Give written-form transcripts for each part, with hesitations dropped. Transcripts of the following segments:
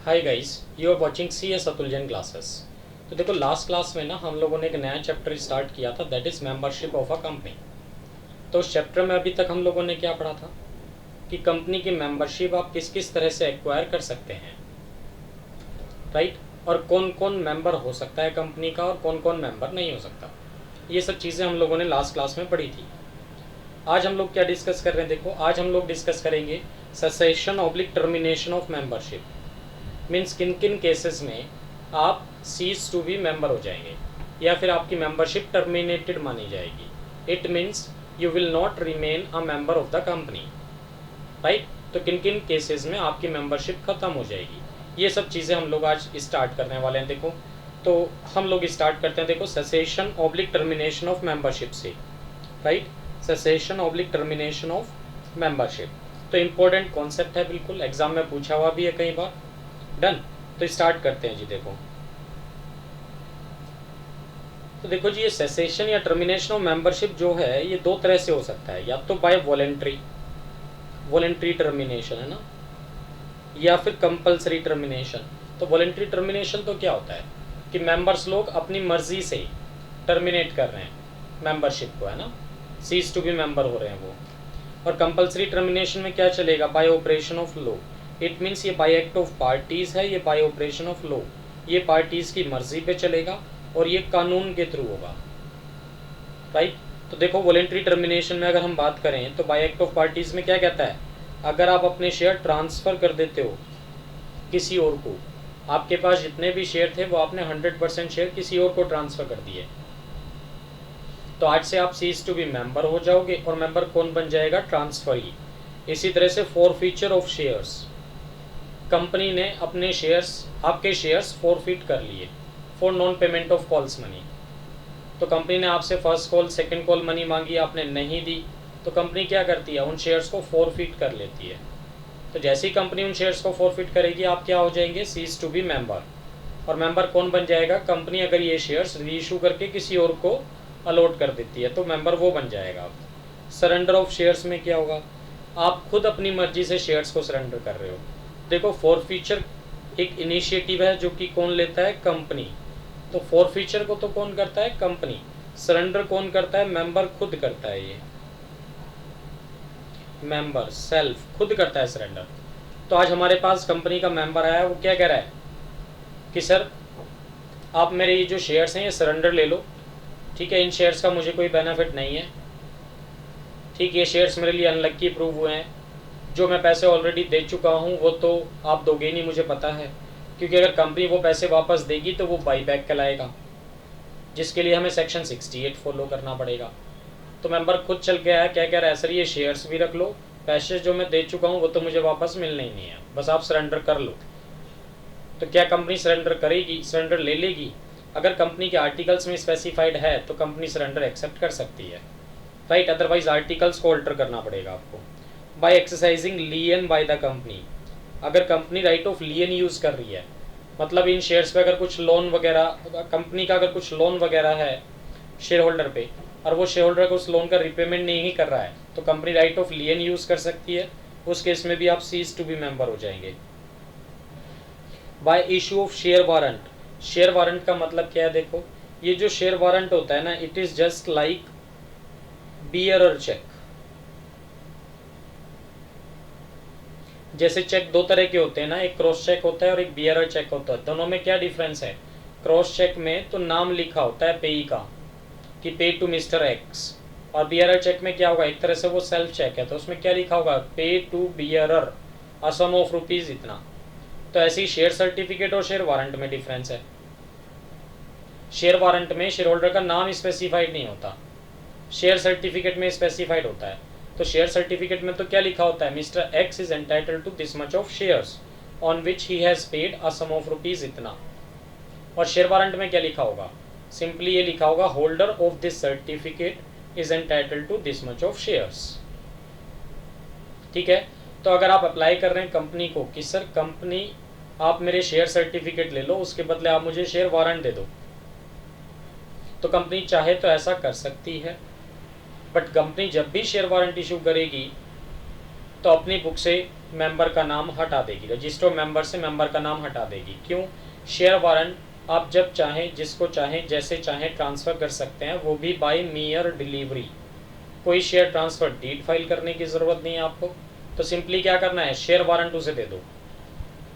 Hi guys, you are watching CS Atul Jain classes. तो देखो, last class में ना हम लोगों ने एक नया चैप्टर स्टार्ट किया था, that is membership of a company. तो उस चैप्टर में अभी तक हम लोगों ने क्या पढ़ा था कि कंपनी की मेंबरशिप आप किस किस तरह से एक्वायर कर सकते हैं, राइट। और कौन कौन मेंबर हो सकता है कंपनी का और कौन कौन मेंबर नहीं हो सकता, ये सब चीज़ें हम लोगों ने लास्ट क्लास में पढ़ी थी। आज हम लोग क्या डिस्कस कर रहे हैं, देखो आज हम लोग डिस्कस करेंगे cessation oblique termination of membership. Means किन किन केसेस में आप सीज टू बी मेंबर हो जाएंगे या फिर आपकी मेंबरशिप टर्मिनेटेड मानी जाएगी। It means you will not remain a member of the company, right. तो किन किन केसेस में आपकी मेंबरशिप खत्म हो जाएगी, ये सब चीज़ें हम लोग आज स्टार्ट करने वाले हैं। देखो, तो हम लोग स्टार्ट करते हैं, देखो cessation oblique termination of membership से, right. Cessation oblique termination of membership तो इम्पोर्टेंट कॉन्सेप्ट है, बिल्कुल एग्जाम में पूछा हुआ भी है कई बार। डन, तो स्टार्ट करते हैं जी। देखो जी, ये सेसेशन या टर्मिनेशन ऑफ मेंबरशिप जो है ये दो तरह से हो सकता है, या तो बाय वॉलेंट्री टर्मिनेशन है ना, या फिर कंपल्सरी टर्मिनेशन। तो वॉलेंट्री टर्मिनेशन तो क्या होता है कि मेंबर्स लोग अपनी मर्जी से टर्मिनेट कर रहे हैं मेंबरशिप को, है ना, सीज टू बी मेंबर हो रहे हैं वो। और कंपल्सरी टर्मिनेशन में क्या चलेगा, bye operation of law. It means ये बाय एक्ट ऑफ पार्टीज है, ये बाय ऑपरेशन ऑफ लॉ, ये पार्टीज की मर्जी पे चलेगा और ये कानून के थ्रू होगा, राइट। तो देखो, वॉलेंट्री टर्मिनेशन में अगर हम बात करें तो बाय एक्ट ऑफ पार्टीज में क्या कहता है, अगर आप अपने शेयर ट्रांसफ़र कर देते हो किसी और को, आपके पास जितने भी शेयर थे वो आपने 100% शेयर किसी और को ट्रांसफ़र कर दिए, तो आज से आप सीज टू बी मेंबर हो जाओगे। और मेंबर कौन बन जाएगा, ट्रांसफरी। इसी तरह से फॉरफीचर ऑफ शेयर्स, कंपनी ने अपने शेयर्स, आपके शेयर्स फॉरफिट कर लिए for non payment of calls money. तो कंपनी ने आपसे first call second call money मांगी, आपने नहीं दी, तो कंपनी क्या करती है, उन शेयर्स को फॉरफिट कर लेती है। तो जैसे ही कंपनी उन शेयर्स को फॉरफिट करेगी, आप क्या हो जाएंगे, सीज टू बी मेंबर। और मेंबर कौन बन जाएगा, कंपनी अगर ये शेयर्स रीइशू करके किसी और को अलॉट कर देती है तो मेंबर वो बन जाएगा। सरेंडर ऑफ शेयर्स में क्या होगा, आप खुद अपनी मर्जी से शेयर्स को सरेंडर कर रहे हो। देखो, फॉरफीचर एक इनिशिएटिव है जो कि कौन लेता है, कंपनी। तो फॉरफीचर को तो कौन करता है, कंपनी। सरेंडर कौन करता है, मेंबर खुद करता है। ये मेंबर सेल्फ खुद करता है सरेंडर। तो आज हमारे पास कंपनी का मेंबर आया है, वो क्या कह रहा है कि सर आप मेरे ये जो शेयर्स हैं ये सरेंडर ले लो, ठीक है, इन शेयर्स का मुझे कोई बेनिफिट नहीं है, ठीक, ये शेयर्स मेरे लिए अनलक्की प्रूव हुए हैं, जो मैं पैसे ऑलरेडी दे चुका हूँ वो तो आप दोगे नहीं, मुझे पता है, क्योंकि अगर कंपनी वो पैसे वापस देगी तो वो बाई बैक कहलाएगा, जिसके लिए हमें सेक्शन 68 फॉलो करना पड़ेगा। तो मेंबर खुद चल गया है, क्या कह रहा है, सर ये शेयर्स भी रख लो, पैसे जो मैं दे चुका हूँ वो तो मुझे वापस मिलने ही नहीं है, बस आप सरेंडर कर लो। तो क्या कंपनी सरेंडर करेगी, सरेंडर ले लेगी? अगर कंपनी के आर्टिकल्स में स्पेसिफाइड है तो कंपनी सरेंडर एक्सेप्ट कर सकती है, राइट। अदरवाइज आर्टिकल्स को अल्टर करना पड़ेगा आपको। By exercising lien by the company, अगर company right of lien use कर रही है, मतलब इन शेयर्स पे अगर कुछ लोन वगैरह, कंपनी का अगर कुछ लोन वगैरह है शेयर होल्डर पे, और वो शेयर होल्डर को उस लोन का रिपेमेंट नहीं कर रहा है, तो company right of lien use कर सकती है। उस केस में भी आप सीज टू बी मेंबर हो जाएंगे। Bye issue of share warrant, share warrant का मतलब क्या है, देखो ये जो शेयर वारंट होता है ना, it is just like bearer cheque. जैसे चेक दो तरह के होते हैं ना, एक क्रॉस चेक होता है और एक बियरर चेक होता है, दोनों में क्या डिफरेंस है, क्रॉस चेक में तो नाम लिखा होता है पेई का कि पे टू मिस्टर एक्स, और बियरर चेक में क्या होगा, एक तरह से वो सेल्फ चेक है तो उसमें क्या लिखा होगा, pay to bearer a sum of rupees इतना। तो ऐसे ही शेयर सर्टिफिकेट और शेयर वारंट में डिफरेंस है। शेयर वारंट में शेयर होल्डर का नाम स्पेसिफाइड नहीं होता, शेयर सर्टिफिकेट में स्पेसिफाइड होता है। तो शेयर सर्टिफिकेट में तो क्या लिखा होता है, mister X is entitled to this much of shares on which he has paid a sum of rupees इतना। और शेयर वारंट में क्या लिखा होगा, सिंपली ये लिखा होगा, holder of this certificate is entitled to this much of shares, ठीक है। तो अगर आप अप्लाई कर रहे हैं कंपनी को कि सर कंपनी आप मेरे शेयर सर्टिफिकेट ले लो, उसके बदले आप मुझे शेयर वारंट दे दो, तो कंपनी चाहे तो ऐसा कर सकती है। बट कंपनी जब भी शेयर वारंट इशू करेगी तो अपनी बुक से मेंबर का नाम हटा देगी, रजिस्टर मेंबर से मेंबर का नाम हटा देगी। क्यों? शेयर वारंट आप जब चाहें, जिसको चाहें, जैसे चाहें ट्रांसफ़र कर सकते हैं, वो भी बाय मियर डिलीवरी। कोई शेयर ट्रांसफ़र डीड फाइल करने की ज़रूरत नहीं है आपको। तो सिंपली क्या करना है, शेयर वारंट उसे दे दो।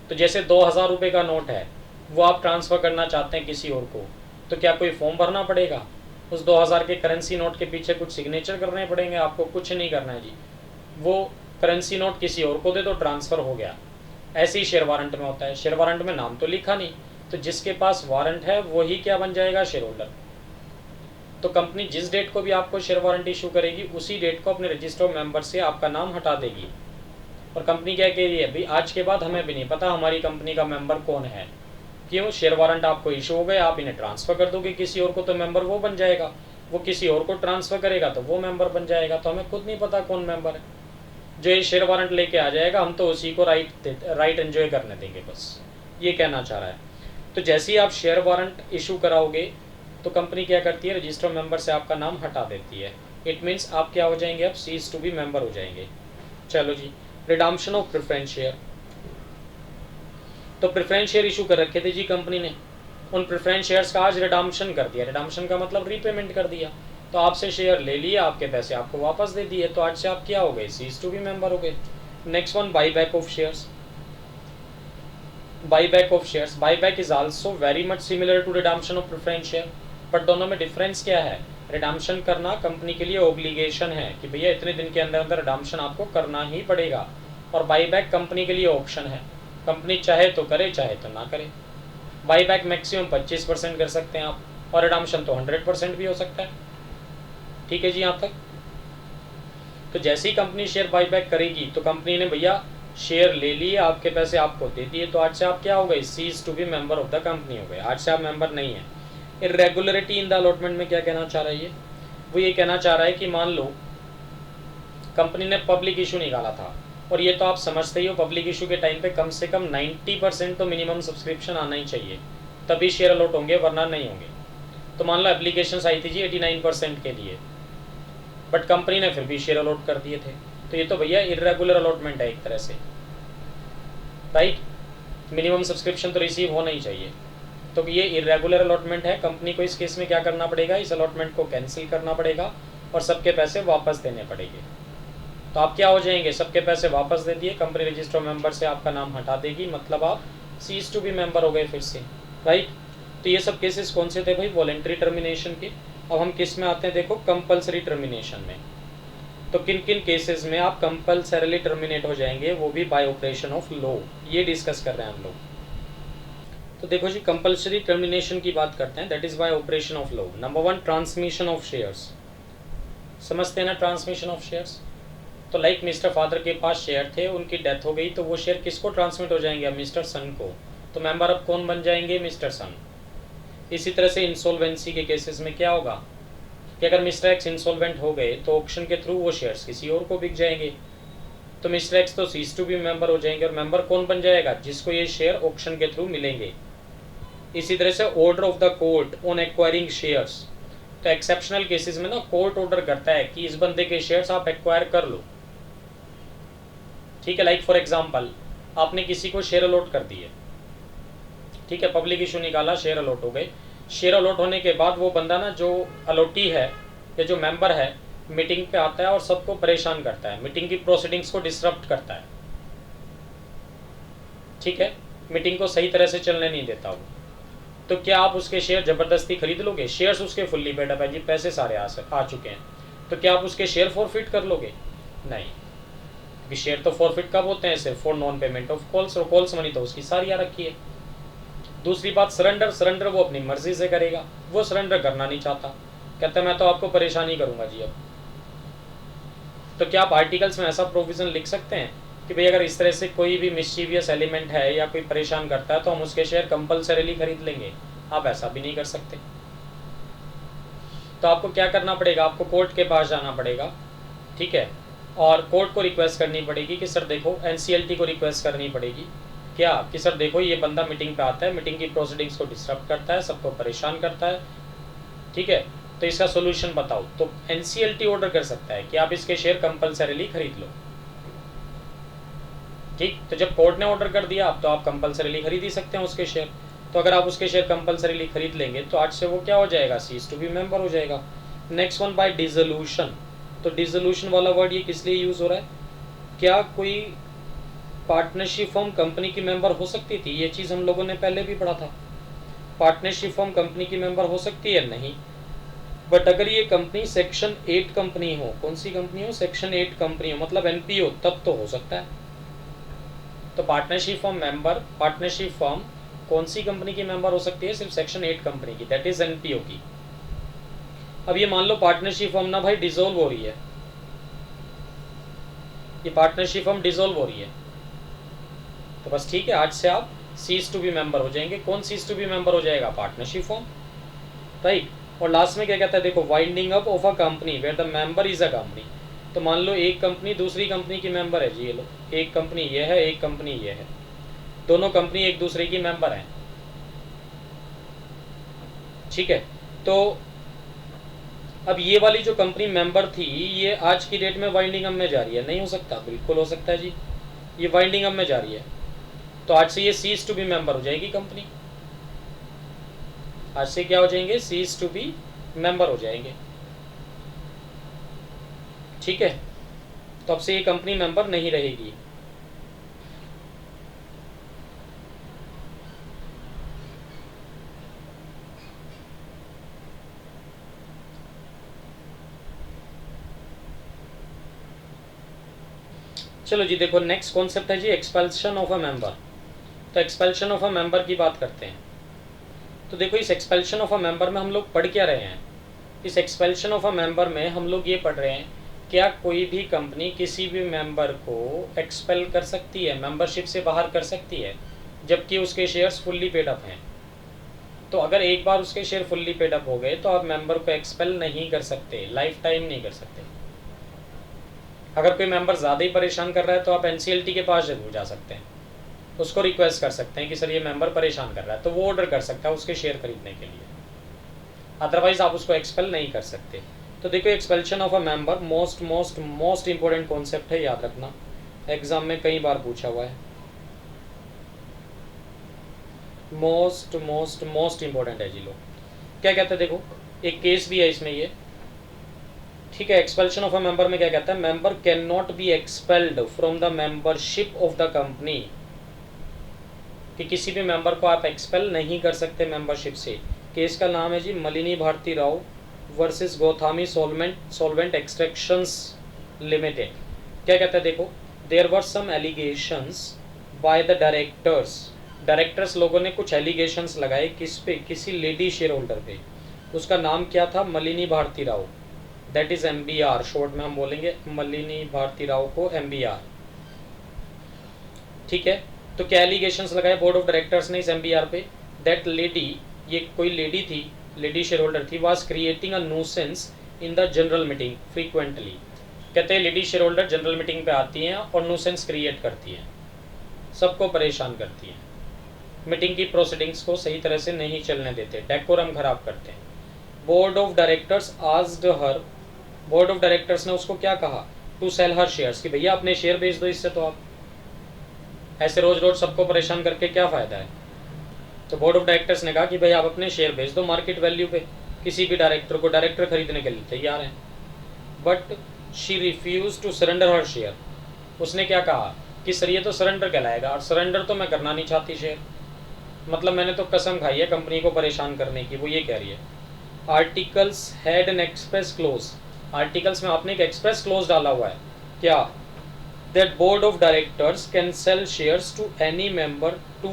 तो जैसे 2000 रुपये का नोट है, वो आप ट्रांसफ़र करना चाहते हैं किसी और को, तो क्या कोई फॉर्म भरना पड़ेगा? उस 2000 के करेंसी नोट के पीछे कुछ सिग्नेचर करने पड़ेंगे? आपको कुछ नहीं करना है जी। वो करेंसी नोट किसी और को दे दो, ट्रांसफ़र हो गया। ऐसे ही शेयर वारंट में होता है। शेयर वारंट में नाम तो लिखा नहीं, तो जिसके पास वारंट है वही क्या बन जाएगा, शेयर होल्डर। तो कंपनी जिस डेट को भी आपको शेयर वारंट इशू करेगी, उसी डेट को अपने रजिस्टर मेंबर से आपका नाम हटा देगी। और कंपनी क्या कह रही है, भाई आज के बाद हमें भी नहीं पता हमारी कंपनी का मेंबर कौन है। क्यों? शेयर वारंट आपको इशू हो गए, आप इन्हें ट्रांसफ़र कर दोगे किसी और को, तो मेंबर वो बन जाएगा। वो किसी और को ट्रांसफ़र करेगा तो वो मेंबर बन जाएगा। तो हमें खुद नहीं पता कौन मेंबर है। जो ये शेयर वारंट लेके आ जाएगा, हम तो उसी को राइट एंजॉय करने देंगे, बस ये कहना चाह रहा है। तो जैसे ही आप शेयर वारंट इशू कराओगे, तो कंपनी क्या करती है, रजिस्टर मेंबर से आपका नाम हटा देती है। इट मीन्स आप क्या हो जाएंगे, अब सीज टू बी मेंबर हो जाएंगे। चलो जी, रिडम्पशन ऑफ प्रेफरेंस शेयर। तो प्रेफरेंस शेयर इशू कर रखे थे जी कंपनी ने, उन प्रेफरेंस शेयर्स का आज रिडम्पशन कर दिया। रिडम्पशन का मतलब रीपेमेंट कर दिया। तो आपसे शेयर ले लिए, आपके पैसे आपको वापस दे दिए, तो आज से आप क्या हो गए, सीज टू बी मेंबर हो गए। Next one, buyback of shares. Buyback of shares, buyback is also very much similar to redemption of preference share, but दोनों में डिफरेंस क्या है? रिडम्पशन करना कंपनी के लिए ऑब्लिगेशन है कि भैया इतने दिन के अंदर अंदर रिडम्पशन आपको करना ही पड़ेगा, और बाईबैक कंपनी के लिए ऑप्शन है। कंपनी चाहे तो करे, चाहे तो ना करे। बाईबैक मैक्सिमम 25% कर सकते हैं आप, और रिडम्पशन तो 100% भी हो सकता है। ठीक है जी यहाँ तक। तो जैसे ही कंपनी शेयर बाईबैक करेगी, तो कंपनी ने भैया शेयर ले लिए, आपके पैसे आपको दे दिए, तो आज से आप क्या हो गए, cease to be member of the company हो गए। आज से आप मेंबर नहीं है। इरेगुलरिटी इन द अलॉटमेंट में क्या कहना चाह रहा है ये? वो ये कहना चाह रहा है कि मान लो कंपनी ने पब्लिक इशू निकाला था, और ये तो आप समझते ही हो, पब्लिक इशू के टाइम पे कम से कम 90% तो मिनिमम सब्सक्रिप्शन आना ही चाहिए, तभी शेयर अलॉट होंगे, वरना नहीं होंगे। तो मान लो एप्लीकेशंस आई थी जी 89% के लिए, बट कंपनी ने फिर भी शेयर अलॉट कर दिए थे। तो ये तो भैया इरेगुलर अलॉटमेंट है एक तरह से, राइट। मिनिमम सब्सक्रिप्शन तो रिसीव होना ही चाहिए। तो ये इरेगुलर अलॉटमेंट है। कंपनी को इस केस में क्या करना पड़ेगा, इस अलॉटमेंट को कैंसिल करना पड़ेगा और सबके पैसे वापस देने पड़ेंगे। तो आप क्या हो जाएंगे, सबके पैसे वापस दे दिए, कंपनी रजिस्टर मेंबर से आपका नाम हटा देगी, मतलब आप सीज टू बी मेंबर हो गए फिर से, राइट। तो ये सब केसेस कौन से थे भाई, वॉलेंट्री टर्मिनेशन के। अब हम किस में आते हैं, देखो कंपल्सरी टर्मिनेशन में। तो किन किन केसेस में आप कंपल्सरीली टर्मिनेट हो जाएंगे, वो भी बाय ऑपरेशन ऑफ लॉ, ये डिस्कस कर रहे हैं हम लोग। तो देखो जी, कंपल्सरी टर्मिनेशन की बात करते हैं, that is by operation of law. Number 1, transmission of shares. समझते हैं ना ट्रांसमिशन ऑफ शेयर्स? तो लाइक मिस्टर फादर के पास शेयर थे, उनकी डेथ हो गई, तो वो शेयर किसको ट्रांसमिट हो जाएंगे, मिस्टर सन को। तो मेंबर अब कौन बन जाएंगे, मिस्टर सन। इसी तरह से इंसॉल्वेंसी के केसेस में क्या होगा कि अगर मिस्टर एक्स इंसॉल्वेंट हो गए, तो ऑक्शन के थ्रू वो शेयर्स किसी और को बिक जाएंगे, तो मिस्टर एक्स तो सीज टू बी मेंबर हो जाएंगे, और मेंबर कौन बन जाएगा, जिसको ये शेयर ऑक्शन के थ्रू मिलेंगे। इसी तरह से order of the court on acquiring shares. तो एक्सेप्शनल केसेस में ना कोर्ट ऑर्डर करता है कि इस बंदे के शेयर्स आप एक्वायर कर लो, ठीक है। लाइक फॉर एग्जांपल, आपने किसी को शेयर अलॉट कर दिए, ठीक है, पब्लिक इशू निकाला, शेयर अलॉट हो गए। शेयर अलॉट होने के बाद वो बंदा ना, जो अलॉटी है या जो मेंबर है, मीटिंग पे आता है और सबको परेशान करता है, मीटिंग की प्रोसीडिंग्स को डिसरप्ट करता है, ठीक है, मीटिंग को सही तरह से चलने नहीं देता वो। तो क्या आप उसके शेयर ज़बरदस्ती खरीद लोगे? शेयर्स उसके फुल्ली पेड अप है जी, पैसे सारे आ चुके हैं, तो क्या आप उसके शेयर फॉरफिट कर लोगे? नहीं, क्योंकि शेयर तो फॉरफिट कब होते हैं, सिर्फ for non payment of calls, और कॉल्स मनी तो उसकी सारी आ रखी है। दूसरी बात, सरेंडर। सरेंडर वो अपनी मर्जी से करेगा, वो सरेंडर करना नहीं चाहता, कहता मैं तो आपको परेशानी करूंगा जी अब। तो क्या आप आर्टिकल्स में ऐसा प्रोविजन लिख सकते हैं कि भाई अगर इस तरह से कोई भी मिस्चीवियस एलिमेंट है या कोई परेशान करता है, तो हम उसके शेयर कंपल्सरीली खरीद लेंगे? आप ऐसा भी नहीं कर सकते। तो आपको क्या करना पड़ेगा, आपको कोर्ट के पास जाना पड़ेगा, ठीक है, और कोर्ट को रिक्वेस्ट करनी पड़ेगी कि सर देखो, एनसीएलटी को रिक्वेस्ट करनी पड़ेगी क्या, कि सर देखो ये बंदा मीटिंग पे आता है, मीटिंग की प्रोसीडिंग्स को डिस्टर्ब करता है, सबको परेशान करता है, ठीक है, तो इसका सोल्यूशन बताओ। तो एनसीएलटी ऑर्डर कर सकता है कि आप इसके शेयर कंपल्सरीली खरीद लो। ठीक, तो जब कोर्ट ने ऑर्डर कर दिया अब तो आप कंपलसरीली खरीद ही सकते हैं उसके शेयर। तो अगर आप उसके शेयर कंपलसरीली खरीद लेंगे तो आज से वो क्या हो जाएगा, सीज टू बी मेंबर हो जाएगा। Next one by dissolution. तो डिसोल्यूशन वाला वर्ड ये किस लिए यूज हो रहा है, क्या कोई पार्टनरशिप फॉर्म कंपनी की मेंबर हो सकती थी, ये चीज हम लोगों ने पहले भी पढ़ा था। पार्टनरशिप फॉर्म कंपनी की मेंबर हो सकती है नहीं, बट अगर ये कंपनी सेक्शन 8 कंपनी हो, कौन सी कंपनी हो, सेक्शन 8 कंपनी हो, मतलब एनपीओ, तब तो हो सकता है। तो partnership form member, partnership form कौन सी कंपनी की मेंबर हो सकती है, सिर्फ सेक्शन 8 कंपनी की, दैट इज एनपीओ की। अब ये मान लो पार्टनरशिप फॉर्म ना भाई डिसॉल्व हो रही है, ये पार्टनरशिप फॉर्म डिसॉल्व हो रही है, तो बस ठीक है, आज से आप सीज टू बी मेंबर हो जाएंगे। कौन सीज टू बी मेंबर हो जाएगा, पार्टनरशिप फॉर्म, राइट। और लास्ट में क्या कहता है, देखो winding up of a company where the member is a company. तो मान लो एक कंपनी दूसरी कंपनी की मेंबर है जी, ये लो, एक कंपनी ये है, एक कंपनी ये है, दोनों कंपनी एक दूसरे की मेंबर हैं, ठीक है। तो अब ये वाली जो कंपनी मेंबर थी ये आज की डेट में वाइंडिंग अप में जा रही है, नहीं हो सकता, बिल्कुल हो सकता है जी, ये वाइंडिंग अप में जा रही है, तो आज से ये सीज टू बी मेंबर हो जाएगी कंपनी, आज से क्या हो जाएंगे, सीज टू बी मेंबर हो जाएंगे, ठीक है। तो अब से ये कंपनी मेंबर नहीं रहेगी। चलो जी, देखो नेक्स्ट कॉन्सेप्ट है जी एक्सपेल्शन ऑफ अ मेंबर। तो एक्सपेल्शन ऑफ अ मेंबर की बात करते हैं। तो देखो इस एक्सपेल्शन ऑफ अ मेंबर में हम लोग पढ़ क्या रहे हैं, इस एक्सपेल्शन ऑफ अ मेंबर में हम लोग ये पढ़ रहे हैं, क्या कोई भी कंपनी किसी भी मेंबर को एक्सपेल कर सकती है, मेंबरशिप से बाहर कर सकती है, जबकि उसके शेयर्स फुल्ली पेड अप हैं। तो अगर एक बार उसके शेयर फुल्ली पेड अप हो गए तो आप मेंबर को एक्सपेल नहीं कर सकते, लाइफ टाइम नहीं कर सकते। अगर कोई मेंबर ज़्यादा ही परेशान कर रहा है तो आप एनसीएलटी के पास जरूर जा सकते हैं, उसको रिक्वेस्ट कर सकते हैं कि सर ये मेंबर परेशान कर रहा है, तो वो ऑर्डर कर सकता है उसके शेयर खरीदने के लिए, अदरवाइज आप उसको एक्सपेल नहीं कर सकते। तो देखो expulsion of a member most most most important concept है, याद रखना, एग्जाम में कई बार पूछा हुआ है, मोस्ट मोस्ट मोस्ट इंपॉर्टेंट है जी। लोग क्या कहते हैं, देखो एक केस भी है इसमें ये, ठीक है। एक्सपेल्शन ऑफ अ मेंबर में क्या कहता है, member can not be expelled from the membership of the company, कि किसी भी मेंबर को आप एक्सपेल नहीं कर सकते मेंबरशिप से। केस का नाम है जी Malini Bharati Rao versus Gothami solvent extractions limited. क्या कहता है, देखो there were some allegations by the directors लोगों ने कुछ एलिगेशंस लगाए, किस पे, किसी लेडी शेयर होल्डर पे, उसका नाम क्या था, Malini Bharati Rao, that is MBR, short में हम बोलेंगे मलिनी भारती राव को MBR, ठीक है। तो क्या एलिगेशंस लगाए बोर्ड ऑफ डायरेक्टर्स ने इस MBR पे, दैट लेडी, ये कोई लेडी थी, लेडी शेयर होल्डर थी, was creating a nuisance in the general meeting frequently. कहते हैं lady share holder general meeting पे आती हैं और न्यूसेंस क्रिएट करती हैं, सबको परेशान करती हैं, मीटिंग की प्रोसीडिंग्स को सही तरह से नहीं चलने देते, डेकोरम खराब करते हैं। Board of directors asked her, board of directors ने उसको क्या कहा, टू सेल हर शेयर्स, कि भैया अपने शेयर बेच दो, इससे तो आप ऐसे रोज रोज सबको परेशान करके क्या फ़ायदा है। तो बोर्ड ऑफ डायरेक्टर्स ने कहा कि भाई आप अपने शेयर बेच दो मार्केट वैल्यू पे, किसी भी डायरेक्टर को, डायरेक्टर खरीदने के लिए तैयार हैं, but she refuse to surrender her share. उसने क्या कहा कि सर ये तो सरेंडर कहलाएगा, और सरेंडर तो मैं करना नहीं चाहती शेयर, मतलब मैंने तो कसम खाई है कंपनी को परेशान करने की, वो ये कह रही है। Articles had an express close, articles में आपने एक एक्सप्रेस क्लोज डाला हुआ है, क्या, that board of directors can sell shares to any member to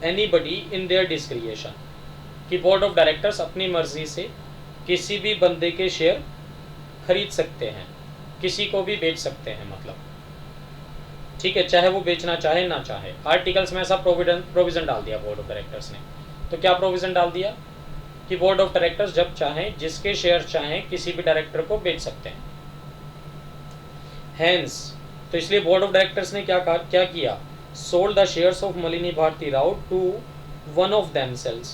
anybody in their discretion, कि बोर्ड ऑफ डायरेक्टर्स अपनी मर्जी से किसी भी बंदे के शेयर खरीद सकते हैं, किसी को भी बेच सकते हैं, मतलब ठीक है, चाहे वो बेचना चाहे ना चाहे। आर्टिकल्स में ऐसा प्रोविजन डाल दिया बोर्ड ऑफ डायरेक्टर्स ने। तो क्या प्रोविजन डाल दिया कि बोर्ड ऑफ डायरेक्टर्स जब चाहें, जिसके शेयर चाहें, किसी भी डायरेक्टर को बेच सकते हैं। हैंस, तो इसलिए बोर्ड ऑफ डायरेक्टर्स ने क्या किया, sold the shares of Malini Bharati Rao to one of themselves.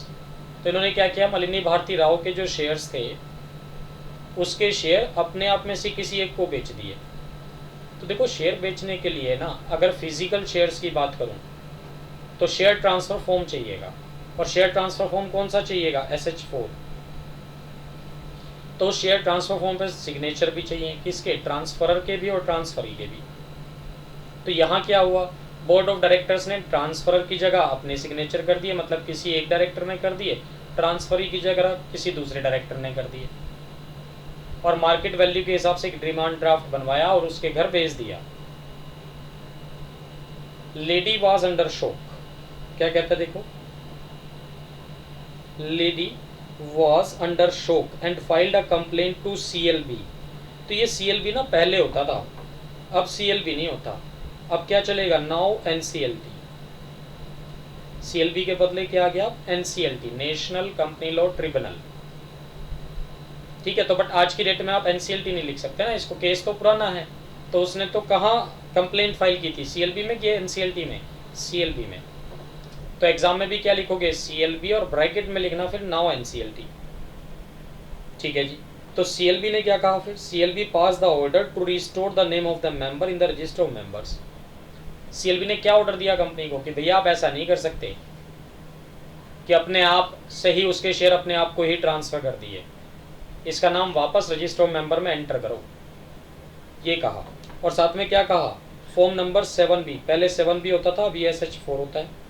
तो इन्होंने क्या किया, मलिनी भारती राव के जो शेयर्स थे उसके शेयर अपने आप में से किसी एक को बेच दिए। तो देखो शेयर बेचने के लिए ना, अगर फिजिकल शेयर्स की बात करूं तो शेयर ट्रांसफर फॉर्म चाहिएगा, और शेयर ट्रांसफर फॉर्म कौन सा चाहिएगा, SH4। तो शेयर ट्रांसफर फॉर्म पे सिग्नेचर भी चाहिए, किसके, ट्रांसफरर के भी और ट्रांसफरी के भी। तो यहाँ क्या हुआ, बोर्ड ऑफ डायरेक्टर्स ने ट्रांसफरर की जगह अपने सिग्नेचर कर दिए, मतलब किसी एक डायरेक्टर ने कर दिए, ट्रांसफरी की जगह किसी दूसरे डायरेक्टर ने कर दिए, और मार्केट वैल्यू के हिसाब से एक डिमांड ड्राफ्ट बनवाया और उसके घर भेज दिया। लेडी वाज अंडर शॉक, क्या कहता है देखो, lady was under shock and filed a complaint to CLB। तो ये CLB ना पहले होता था, अब CLB नहीं होता, अब क्या चलेगा, नाउ NCLT। CLB के बदले क्या आ गया, NCLT, national company law tribunal. ठीक है, तो बट आज की डेट में आप NCLT नहीं लिख सकते ना, इसको केस तो पुराना है। तो उसने तो कहाँ कंप्लेंट फाइल की थी, CLB में कि NCLT में, CLB में। तो एग्जाम में भी क्या लिखोगे, CLB, और ब्रैकेट में लिखना फिर नाउ NCLT। ठीक है जी। तो CLB ने क्या कहा फिर, CLB pass the order to restore the name of the member in the register of members. CLB ने क्या ऑर्डर दिया कंपनी को कि भैया आप ऐसा नहीं कर सकते कि अपने आप से ही उसके शेयर अपने आप को ही ट्रांसफर कर दिए, इसका नाम वापस रजिस्टर ऑफ मेंबर में एंटर करो, ये कहा। और साथ में क्या कहा, फॉर्म नंबर 7B, पहले 7B होता था, अभी SH4 होता है।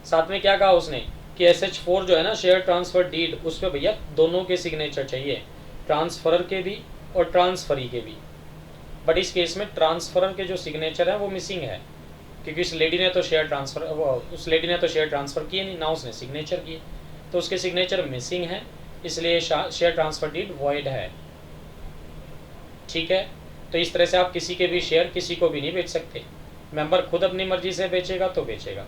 साथ में क्या कहा उसने कि SH4 जो है ना, शेयर ट्रांसफर डीड, उस पर भैया दोनों के सिग्नेचर चाहिए, ट्रांसफरर के भी और ट्रांसफरी के भी। बट इस केस में ट्रांसफरर के जो सिग्नेचर है वो मिसिंग है, क्योंकि उस लेडी ने तो शेयर ट्रांसफर किए नहीं ना, उसने सिग्नेचर किए, तो उसके सिग्नेचर मिसिंग है, इसलिए शेयर ट्रांसफर डीड वॉइड है। ठीक है, तो इस तरह से आप किसी के भी शेयर किसी को भी नहीं बेच सकते, मेंबर खुद अपनी मर्जी से बेचेगा तो बेचेगा।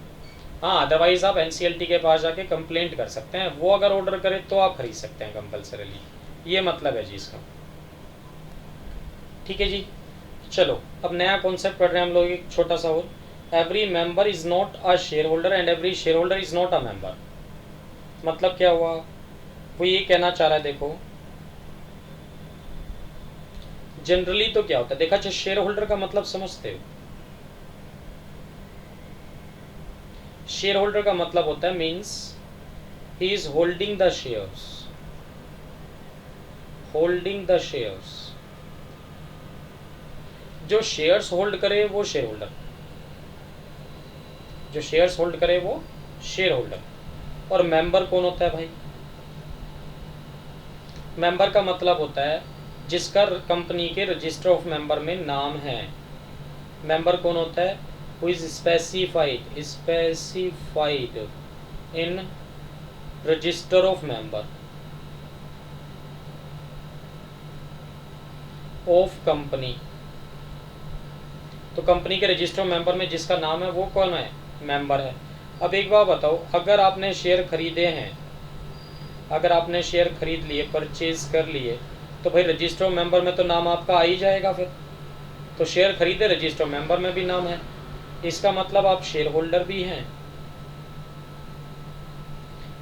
हाँ, अदरवाइज आप NCLT के पास जाके कंप्लेंट कर सकते हैं, वो अगर ऑर्डर करे तो आप खरीद सकते हैं कंपल्सरीली, ये मतलब है जी इसका। ठीक है जी, चलो अब नया कॉन्सेप्ट पढ़ रहे हैं हम लोग, एक छोटा सा और, every member is not a share holder and every share holder is not a member. मतलब क्या हुआ, वो ये कहना चाह रहा है, देखो जनरली तो क्या होता है, देखा, शेयर होल्डर का मतलब समझते हो, शेयर होल्डर का मतलब होता है, means he is holding the shares, holding the shares. जो शेयर्स होल्ड करे वो शेयर होल्डर, जो शेयर्स होल्ड करे वो शेयर होल्डर। और मेंबर कौन होता है भाई, मेंबर का मतलब होता है जिसका कंपनी के रजिस्टर ऑफ मेंबर में नाम है। मेंबर कौन होता है, who is specified in register of member of company। तो कंपनी के रजिस्टर मेंबर में जिसका नाम है वो कौन है, मेंबर है। अब एक बात बताओ, अगर आपने शेयर खरीदे हैं, अगर आपने शेयर खरीद लिए, परचेज कर लिए, तो भाई रजिस्टर मेंबर में तो नाम आपका आ ही जाएगा फिर। तो शेयर खरीदे, रजिस्टर मेंबर में भी नाम है, इसका मतलब आप शेयर होल्डर भी हैं,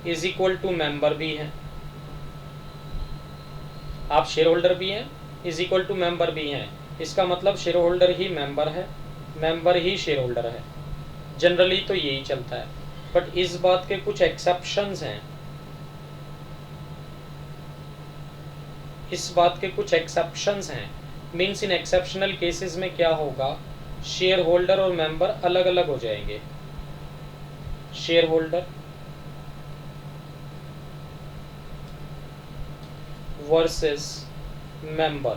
इज इक्वल टू मेंबर भी हैं। आप शेयर होल्डर भी हैं, इज इक्वल टू मेंबर भी हैं, इसका मतलब शेयर होल्डर ही मेंबर है, मेंबर ही शेयर होल्डर है। जनरली तो यही चलता है, बट इस बात के कुछ एक्सेप्शंस हैं, इस बात के कुछ एक्सेप्शंस हैं। मीन्स इन एक्सेप्शनल केसेस में क्या होगा, शेयर होल्डर और मेंबर अलग अलग हो जाएंगे। शेयर होल्डर वर्सेस मेंबर,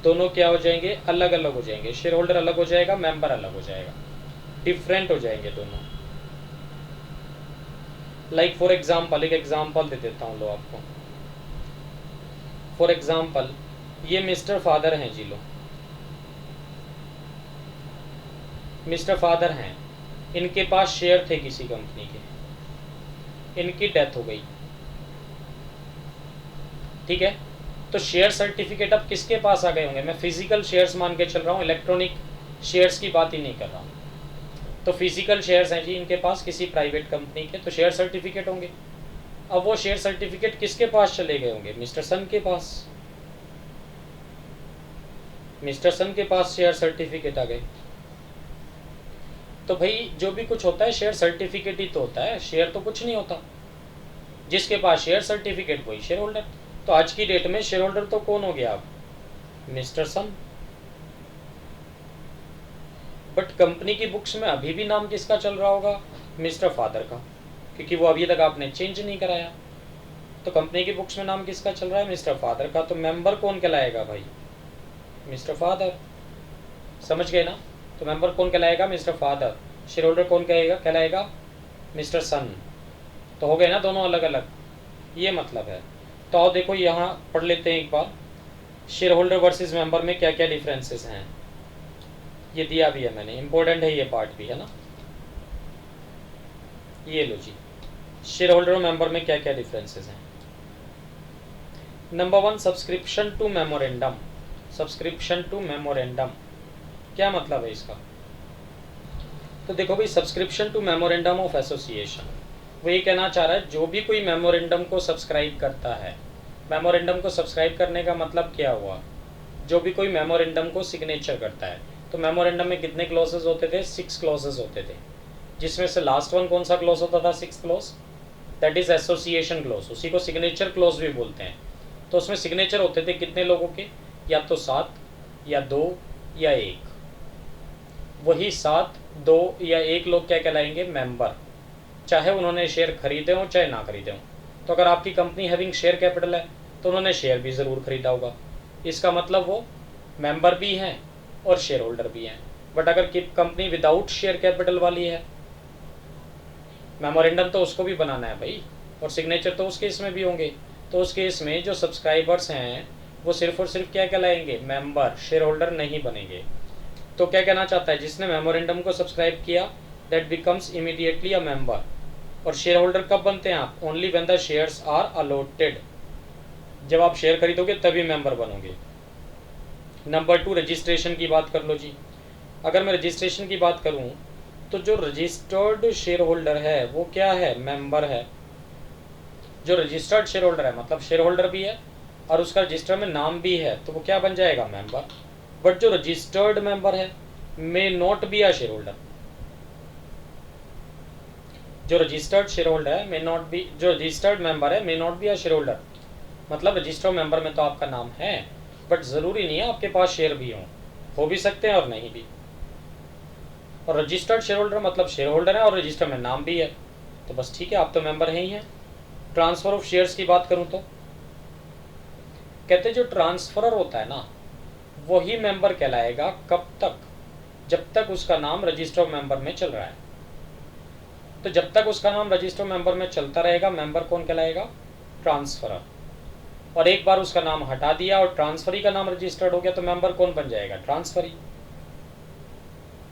दोनों क्या हो जाएंगे, अलग अलग हो जाएंगे। शेयर होल्डर अलग हो जाएगा, मेंबर अलग हो जाएगा, डिफरेंट हो जाएंगे दोनों। लाइक फॉर एग्जाम्पल, एक एग्जाम्पल दे देता हूँ लो आपको। फॉर एग्जाम्पल, ये मिस्टर फादर हैं जी, लो मिस्टर फादर हैं, इनके पास शेयर थे किसी कंपनी के, इनकी डेथ हो गई। ठीक है, तो शेयर सर्टिफिकेट अब किसके पास आ गए होंगे, मैं फिजिकल शेयर्स मान के चल रहा हूँ, इलेक्ट्रॉनिक शेयर्स की बात ही नहीं कर रहा हूँ। तो फिजिकल शेयर्स हैं जी इनके पास किसी प्राइवेट कंपनी के, तो शेयर सर्टिफिकेट होंगे। अब वो शेयर सर्टिफिकेट किसके पास चले गए होंगे, मिस्टर सन के पास। मिस्टर सन के पास शेयर सर्टिफिकेट आ गए। तो भाई जो भी कुछ होता है शेयर सर्टिफिकेट ही तो होता है, शेयर तो कुछ नहीं होता। जिसके पास शेयर सर्टिफिकेट वही शेयर होल्डर। तो आज की डेट में शेयर होल्डर तो कौन हो गया अब? Mister son. बट कंपनी की बुक्स में अभी भी नाम किसका चल रहा होगा? मिस्टर फादर का, क्योंकि वो अभी तक आपने चेंज नहीं कराया। तो कंपनी की बुक्स में नाम किसका चल रहा है? मिस्टर फादर का। तो मेंबर कौन कहलाएगा भाई? Mister father. समझ गए ना? तो मेंबर कौन कहलाएगा? Mister father. शेयर होल्डर कौन कहलाएगा? मिस्टर सन। तो हो गए ना दोनों अलग अलग, ये मतलब है। तो आओ देखो यहाँ पढ़ लेते हैं एक बार, शेयर होल्डर वर्सेस मेंबर में क्या क्या डिफरेंसेस हैं। ये दिया भी है मैंने, इंपॉर्टेंट है ये पार्ट भी, है ना। ये लो जी, शेयर होल्डर और मेंबर में क्या क्या डिफरेंसेस हैं। Number 1, subscription to memorandum. Subscription to memorandum क्या मतलब है इसका? तो देखो भाई, subscription to memorandum of association, वो ये कहना चाह रहा है जो भी कोई मेमोरेंडम को सब्सक्राइब करता है। मेमोरेंडम को सब्सक्राइब करने का मतलब क्या हुआ? जो भी कोई मेमोरेंडम को सिग्नेचर करता है। तो मेमोरेंडम में कितने क्लॉसेज होते थे? 6 क्लॉसेज होते थे, जिसमें से लास्ट वन कौन सा क्लॉज होता था? 6th clause, that is association clause. उसी को सिग्नेचर क्लॉज भी बोलते हैं। तो उसमें सिग्नेचर होते थे कितने लोगों के? या तो 7 या 2 या 1। वही 7, 2 या 1 लोग क्या कहलाएंगे? मेंबर, चाहे उन्होंने शेयर खरीदे हो चाहे ना खरीदे हो। तो अगर आपकी कंपनी हैविंग शेयर कैपिटल है तो उन्होंने शेयर भी ज़रूर खरीदा होगा। इसका मतलब वो मेंबर भी हैं और शेयर होल्डर भी हैं। बट अगर कंपनी विदाउट शेयर कैपिटल वाली है, मेमोरेंडम तो उसको भी बनाना है भाई, और सिग्नेचर तो उस केस में भी होंगे। तो उस केस में जो सब्सक्राइबर्स हैं वो सिर्फ और सिर्फ क्या कहलाएंगे? मेंबर, शेयर होल्डर नहीं बनेंगे। तो क्या कहना चाहता है? जिसने मेमोरेंडम को सब्सक्राइब किया that becomes immediately a member. और शेयर होल्डर कब बनते हैं आप? Only when the shares are allotted. जब आप शेयर खरीदोगे तभी मेंबर बनोगे। नंबर 2, रजिस्ट्रेशन की बात कर लो जी। अगर मैं रजिस्ट्रेशन की बात करूं तो जो रजिस्टर्ड शेयर होल्डर है वो क्या है? मेंबर है। जो रजिस्टर्ड शेयर होल्डर है मतलब शेयर होल्डर भी है और उसका रजिस्टर में नाम भी है, तो वो क्या बन जाएगा? मेंबर। बट जो रजिस्टर्ड मेंबर है may not be a share holder. जो रजिस्टर्ड शेयर होल्डर है मे नॉट बी, जो रजिस्टर्ड मेंबर है may not be a share holder. मतलब रजिस्टर्ड मेंबर में तो आपका नाम है, बट ज़रूरी नहीं है आपके पास शेयर भी हो भी सकते हैं और नहीं भी। और रजिस्टर्ड शेयर होल्डर मतलब शेयर होल्डर है और रजिस्टर में नाम भी है, तो बस ठीक है, आप तो मेंबर हैं ही हैं। ट्रांसफ़र ऑफ शेयर्स की बात करूं तो कहते जो ट्रांसफरर होता है ना वही मेंबर कहलाएगा। कब तक? जब तक उसका नाम रजिस्टर मेंबर में चल रहा है। तो जब तक उसका नाम रजिस्टर मेंबर में चलता रहेगा, मेंबर कौन कहलाएगा? ट्रांसफरर। और एक बार उसका नाम हटा दिया और ट्रांसफरी का नाम रजिस्टर्ड हो गया तो मेंबर कौन बन जाएगा? ट्रांसफरी।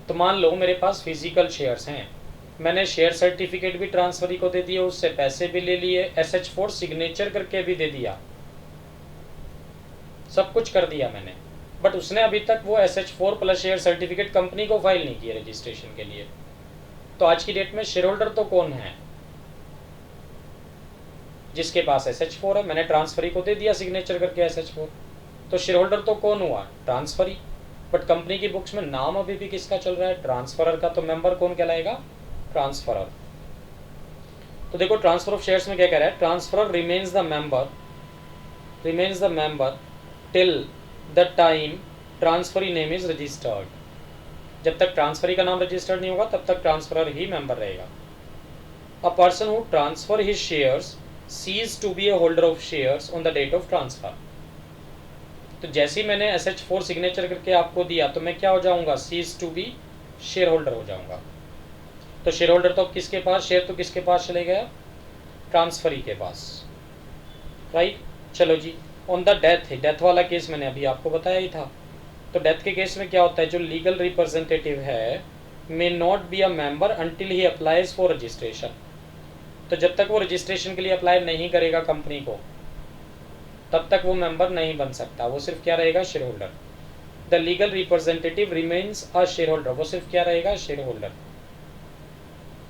तो मान लो मेरे पास फिजिकल शेयर्स हैं, मैंने शेयर सर्टिफिकेट भी ट्रांसफरी को दे दिया, उससे पैसे भी ले लिए, SH4 सिग्नेचर करके भी दे दिया, सब कुछ कर दिया मैंने, बट उसने अभी तक वो SH4 plus share certificate company को फाइल नहीं किया रजिस्ट्रेशन के लिए। तो आज की डेट में शेयर होल्डर तो कौन है? जिसके पास SH4 है, मैंने ट्रांसफरी को दे दिया सिग्नेचर करके SH4, तो शेयर होल्डर तो कौन हुआ? ट्रांसफरी। बट कंपनी की बुक्स में नाम अभी भी किसका चल रहा है? ट्रांसफरर का। तो मेंबर कौन कहलाएगा? ट्रांसफरर। तो देखो ट्रांसफर ऑफ शेयर्स में क्या कह रहा है? Transferor remains the member till the time transferee name is registered. जब तक ट्रांसफरी का नाम रजिस्टर्ड नहीं होगा तब तक ट्रांसफरर ही मेंबर रहेगा। A person who transfers his shares cease to be a holder of shares on the date of transfer. तो जैसे ही मैंने SH4 सिग्नेचर करके आपको दिया तो मैं क्या हो जाऊंगा? Cease to be share holder हो जाऊंगा। तो शेयर होल्डर तो किसके पास? शेयर तो किसके पास चले गया? ट्रांसफरी के पास, राइट। चलो जी, ऑन द डेथ, डेथ वाला केस मैंने अभी आपको बताया ही था। तो डेथ के केस में क्या होता है? जो लीगल रिप्रेजेंटेटिव है may not be a member until he applies for registration. तो जब तक वो रजिस्ट्रेशन के लिए अप्लाई नहीं करेगा कंपनी को तब तक वो मेंबर नहीं बन सकता, वो सिर्फ क्या रहेगा? Share holder. The legal representative remains a share holder, वो सिर्फ क्या रहेगा? शेयर होल्डर,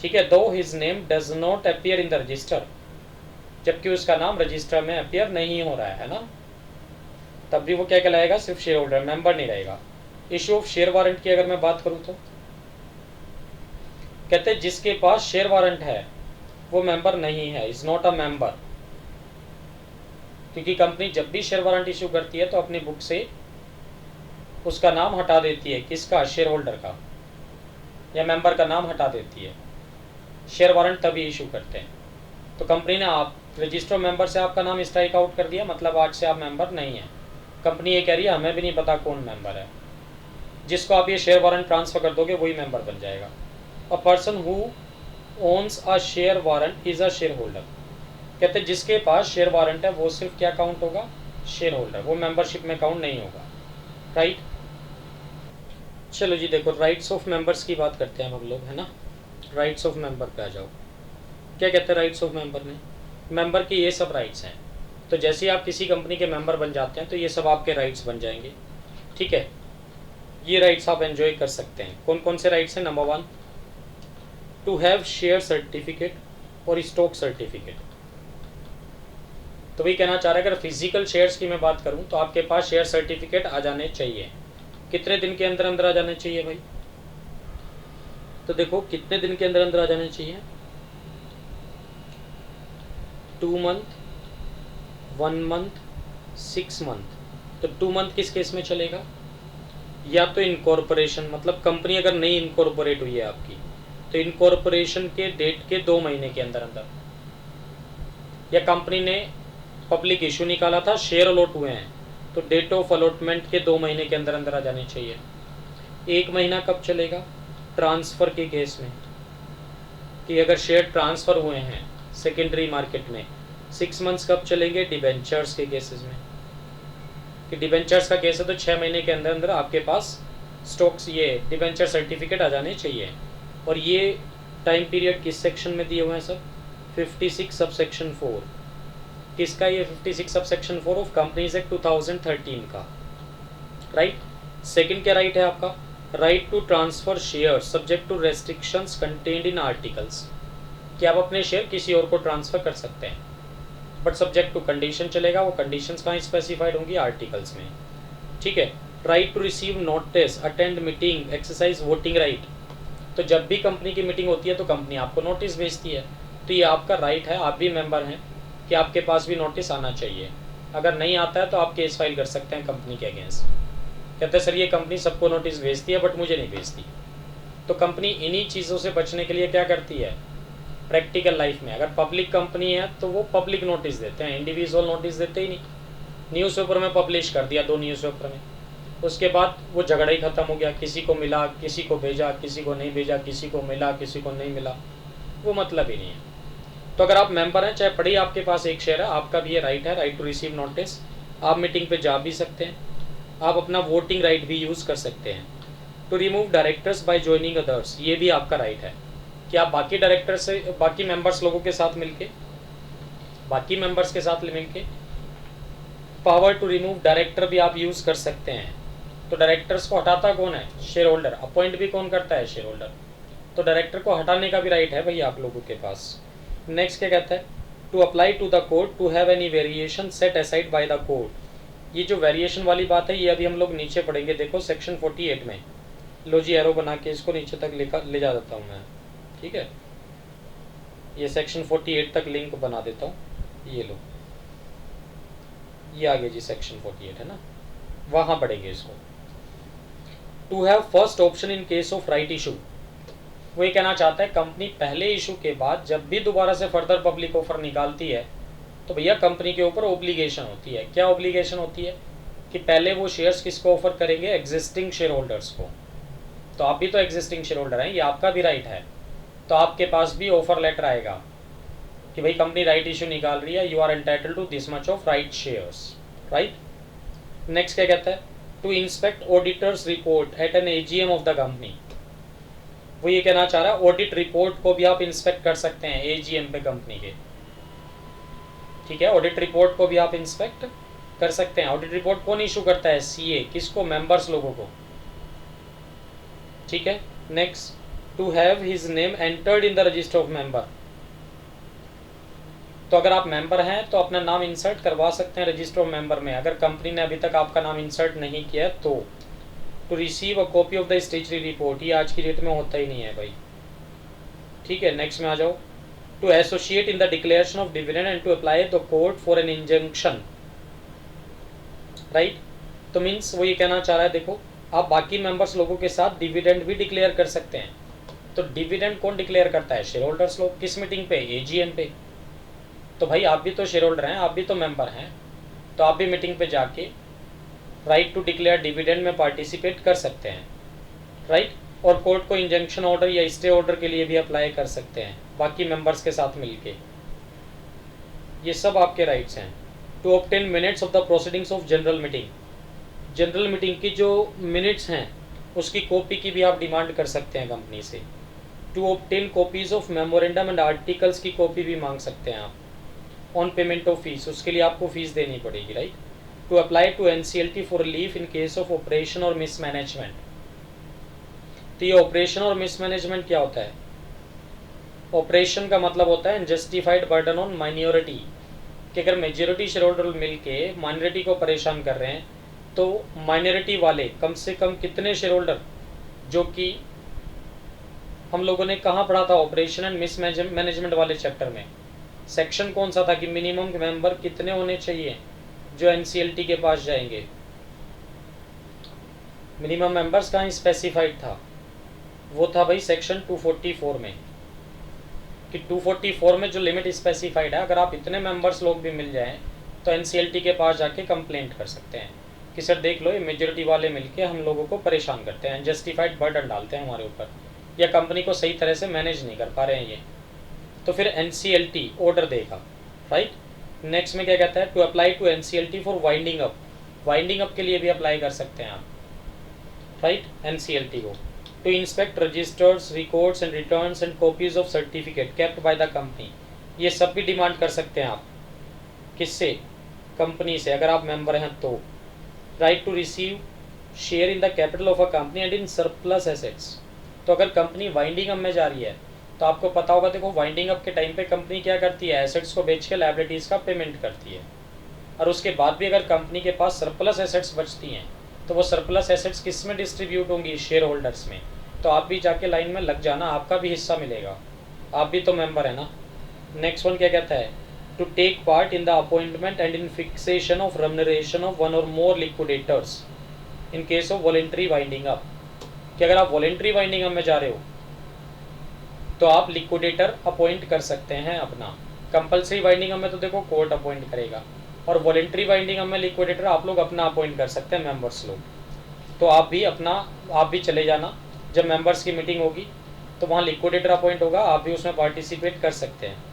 ठीक है। दो his name does not appear in the register, जबकि उसका नाम रजिस्टर में अपीयर नहीं हो रहा है ना। तब भी वो क्या कहलाएगा, सिर्फ शेयर होल्डर, मेंबर नहीं रहेगा। इशू ऑफ शेयर वारंट की अगर मैं बात करूं तो कहते हैं जिसके पास शेयर वारंट है वो मेंबर नहीं है, इज नॉट अ मेंबर। क्योंकि कंपनी जब भी शेयर वारंट इशू करती है तो अपनी बुक से उसका नाम हटा देती है, किसका, शेयर होल्डर का या मेंबर का नाम हटा देती है। शेयर वारंट तभी इशू करते हैं। तो कंपनी ने आप रजिस्टर मेंबर से आपका नाम स्ट्राइक आउट कर दिया, मतलब आज से आप मेंबर नहीं हैं। कंपनी ये कह रही है हमें भी नहीं पता कौन मेंबर है, जिसको आप ये शेयर वारंट ट्रांसफर कर दोगे वही मेंबर बन जाएगा। अ person who owns a share warrant is a share holder. कहते हैं जिसके पास शेयर वारंट है वो सिर्फ क्या काउंट होगा, शेयर होल्डर, वो मेंबरशिप में काउंट नहीं होगा, राइट। चलो जी देखो, राइट्स ऑफ मेंबर्स की बात करते हैं हम लोग, है ना। राइट्स ऑफ मेंबर पे आ जाओ। क्या कहते हैं राइट्स ऑफ मेंबर में, मेंबर के ये सब राइट्स हैं। तो जैसे ही आप किसी कंपनी के मेंबर बन जाते हैं तो ये सब आपके राइट्स बन जाएंगे, ठीक है। ये राइट्स आप एंजॉय कर सकते हैं। कौन कौन से राइट्स हैं, number 1 to have share certificate और स्टॉक सर्टिफिकेट। तो वही कहना चाह रहा है, अगर फिजिकल शेयर्स की मैं बात करूं तो आपके पास शेयर सर्टिफिकेट आ जाने चाहिए। कितने दिन के अंदर अंदर आ जाने चाहिए भाई, तो देखो कितने दिन के अंदर अंदर आ जाने चाहिए, 2 मंथ, 1 मंथ, 6 मंथ। तो 2 मंथ किस केस में चलेगा, या तो इनकॉर्पोरेशन, मतलब कंपनी अगर नई इनकॉर्पोरेट हुई है आपकी तो इनकॉर्पोरेशन के डेट के 2 महीने के अंदर अंदर, या कंपनी ने पब्लिक इशू निकाला था, शेयर अलॉट हुए हैं तो डेट ऑफ अलॉटमेंट के 2 महीने के अंदर अंदर आ जाने चाहिए। 1 महीना कब चलेगा, ट्रांसफ़र के केस में, कि अगर शेयर ट्रांसफ़र हुए हैं सेकेंडरी मार्केट में। 6 मंथ्स कब चलेंगे, डिबेंचर्स के केसेस में, कि डिबेंचर्स का केस है तो 6 महीने के अंदर अंदर आपके पास स्टॉक्स, ये डिबेंचर सर्टिफिकेट आ जाने चाहिए। और ये टाइम पीरियड किस सेक्शन में दिए हुए हैं सर, 56 सब सेक्शन 4। किसका, ये 56 sub section 4 of companies act 2013 का, राइट। सेकंड क्या राइट है आपका, right to transfer share subject to restrictions contained in articles, कि आप अपने शेयर किसी और को ट्रांसफर कर सकते हैं, बट सब्जेक्ट टू कंडीशन चलेगा। वो कंडीशंस कहाँ स्पेसिफाइड होंगी, आर्टिकल्स में, ठीक है। Right to receive notice, attend meeting, exercise voting right. तो जब भी कंपनी की मीटिंग होती है तो कंपनी आपको नोटिस भेजती है, तो ये आपका राइट है, आप भी मेंबर हैं, कि आपके पास भी नोटिस आना चाहिए। अगर नहीं आता है तो आप केस फाइल कर सकते हैं कंपनी के अगेंस्ट। कहते हैं सर ये कंपनी सबको नोटिस भेजती है बट मुझे नहीं भेजती। तो कंपनी इन्हीं चीज़ों से बचने के लिए क्या करती है, प्रैक्टिकल लाइफ में, अगर पब्लिक कंपनी है तो वो पब्लिक नोटिस देते हैं, इंडिविजुअल नोटिस देते ही नहीं। न्यूज़पेपर में पब्लिश कर दिया, 2 न्यूज़पेपर में, उसके बाद वो झगड़ा ही ख़त्म हो गया, किसी को मिला, किसी को भेजा, किसी को नहीं भेजा, किसी को मिला, किसी को नहीं मिला, वो मतलब ही नहीं है। तो अगर आप मेंबर हैं, चाहे पड़ी आपके पास एक शेयर है, आपका भी ये राइट है, राइट टू रिसीव नोटिस। आप मीटिंग पे जा भी सकते हैं, आप अपना वोटिंग राइट भी यूज़ कर सकते हैं। To remove directors by joining others, ये भी आपका राइट है, कि आप बाकी डायरेक्टर से, बाकी मेंबर्स लोगों के साथ मिलके, बाकी मेंबर्स के साथ मिलके पावर टू रिमूव डायरेक्टर भी आप यूज़ कर सकते हैं। तो डायरेक्टर्स को हटाता कौन है, शेयर होल्डर। अपॉइंट भी कौन करता है, शेयर होल्डर। तो डायरेक्टर को हटाने का भी राइट है भैया आप लोगों के पास। नेक्स्ट क्या कहता है, to apply to the court to have any variation set aside by the court. ये जो वेरिएशन वाली बात है ये अभी हम लोग नीचे पढ़ेंगे, देखो सेक्शन 48 में। लो जी एरो बना के इसको नीचे तक ले जा देता हूँ मैं, ठीक है। ये सेक्शन 48 तक लिंक बना देता हूँ, ये लो, ये आगे जी सेक्शन 48 है ना, वहाँ पढ़ेंगे इसको। To have first option in case of right issue. वो ये कहना चाहता है कंपनी पहले इशू के बाद जब भी दोबारा से फर्दर पब्लिक ऑफर निकालती है तो भैया कंपनी के ऊपर ओब्लिगेशन होती है। क्या ओब्लिगेशन होती है, कि पहले वो शेयर्स किसको ऑफर करेंगे, एग्जिस्टिंग शेयर होल्डर्स को। तो आप भी तो एग्जिस्टिंग शेयर होल्डर हैं, ये आपका भी राइट है। तो आपके पास भी ऑफर लेटर आएगा कि भाई कंपनी राइट इशू निकाल रही है, you are entitled to this much of right shares, right. Next क्या कहता है, to inspect auditors report at an AGM of the company. वो ये कहना चाह रहा है ऑडिट रिपोर्ट को भी आप इंस्पेक्ट कर सकते हैं एजीएम पे कंपनी के, ठीक है। ऑडिट रिपोर्ट को भी आप इंस्पेक्ट कर सकते हैं। ऑडिट रिपोर्ट कौन इशू करता है, सीए। किसको, मेंबर्स लोगों को, ठीक है। Next, to have his name entered in the register of member. तो अगर आप मेंबर हैं तो अपना नाम इंसर्ट करवा सकते हैं रजिस्टर ऑफ मेंबर में, अगर कंपनी ने अभी तक आपका नाम इंसर्ट नहीं किया है तो। To receive a copy of the statutory report, ये आज की डेट में होता ही नहीं है भाई, ठीक है। नेक्स्ट में आ जाओ। To associate in the declaration of dividend and to apply the court for an injunction, right. तो मीन्स वो ये कहना चाह रहा है, देखो आप बाकी मेंबर्स लोगों के साथ डिविडेंड भी डिक्लेयर कर सकते हैं। तो डिविडेंड कौन डिक्लेयर करता है? शेयर होल्डर्स लोग। किस मीटिंग पे? एजीएम पे। तो भाई आप भी तो शेयर होल्डर हैं, आप भी तो मेंबर हैं, तो आप भी मीटिंग पे जाके राइट टू डिक्लेयर डिविडेंड में पार्टिसिपेट कर सकते हैं, राइट। और कोर्ट को इंजंक्शन ऑर्डर या स्टे ऑर्डर के लिए भी अप्लाई कर सकते हैं बाकी मेंबर्स के साथ मिलके, ये सब आपके राइट्स हैं। To obtain minutes of the proceedings of general meeting, general meeting की जो मिनट्स हैं उसकी कॉपी की भी आप डिमांड कर सकते हैं कंपनी से। To obtain copies of memorandum and articles की कॉपी भी मांग सकते हैं आप ऑन पेमेंट ऑफ फीस, उसके लिए आपको फीस देनी पड़ेगी, right. To apply to NCLT for relief in case of oppression और मिसमैनेजमेंट। तो ये ऑपरेशन और मिसमैनेजमेंट क्या होता है? ऑपरेशन का मतलब होता है अनजस्टिफाइड बर्डन ऑन माइनॉरिटी, कि अगर मेजॉरिटी शेयर होल्डर मिलके माइनॉरिटी को परेशान कर रहे हैं तो माइनॉरिटी वाले कम से कम कितने शेयर होल्डर, जो कि हम लोगों ने कहाँ पढ़ा था ऑपरेशन एंड मिसमैनेजमेंट वाले चैप्टर में, सेक्शन कौन सा था कि मिनिमम मेंबर कितने होने चाहिए जो एनसीएलटी के पास जाएंगे। मिनिमम मेंबर्स कहाँ स्पेसिफाइड था? वो था भाई सेक्शन 244 में, कि 244 में जो लिमिट स्पेसिफाइड है, अगर आप इतने मेंबर्स लोग भी मिल जाएं तो एनसीएलटी के पास जाके कंप्लेंट कर सकते हैं कि सर देख लो ये मेजॉरिटी वाले मिलके हम लोगों को परेशान करते हैं, अनजस्टिफाइड बर्डन डालते हैं हमारे ऊपर, या कंपनी को सही तरह से मैनेज नहीं कर पा रहे हैं ये, तो फिर एनसीएलटी ऑर्डर देगा, राइट। नेक्स्ट में क्या कहता है? To apply to NCLT for winding up, winding up के लिए भी अप्लाई कर सकते हैं आप, राइट, एनसीएलटी को। To inspect registers, records and returns and copies of certificate kept by the company, ये सब भी डिमांड कर सकते हैं आप। किससे? कंपनी से, अगर आप मेंबर हैं तो। Right to receive share in the capital of a company and in surplus assets, तो अगर कंपनी वाइंडिंग अप में जा रही है तो आपको पता होगा, देखो वाइंडिंग अप के टाइम पे कंपनी क्या करती है? एसेट्स को बेच के लायबिलिटीज़ का पेमेंट करती है, और उसके बाद भी अगर कंपनी के पास सरप्लस एसेट्स बचती हैं तो वो सरप्लस एसेट्स किस में डिस्ट्रीब्यूट होंगी? शेयर होल्डर्स में। तो आप भी जाके लाइन में लग जाना, आपका भी हिस्सा मिलेगा, आप भी तो मेंबर है ना। नेक्स्ट वन क्या कहता है? To take part in the appointment and in fixation of remuneration of one or more liquidators in case of voluntary winding up, कि अगर आप वॉलेंट्री वाइंडिंग अप में जा रहे हो तो आप लिक्विडेटर अपॉइंट कर सकते हैं अपना। कंपलसरी वाइंडिंग अप में तो देखो कोर्ट अपॉइंट करेगा, और वॉलेंट्री वाइंडिंग अप में लिक्विडेटर आप लोग अपना अपॉइंट कर सकते हैं, मेंबर्स लोग। तो आप भी चले जाना, जब मेंबर्स की मीटिंग होगी तो वहाँ लिक्विडेटर अपॉइंट होगा, आप भी उसमें पार्टिसिपेट कर सकते हैं।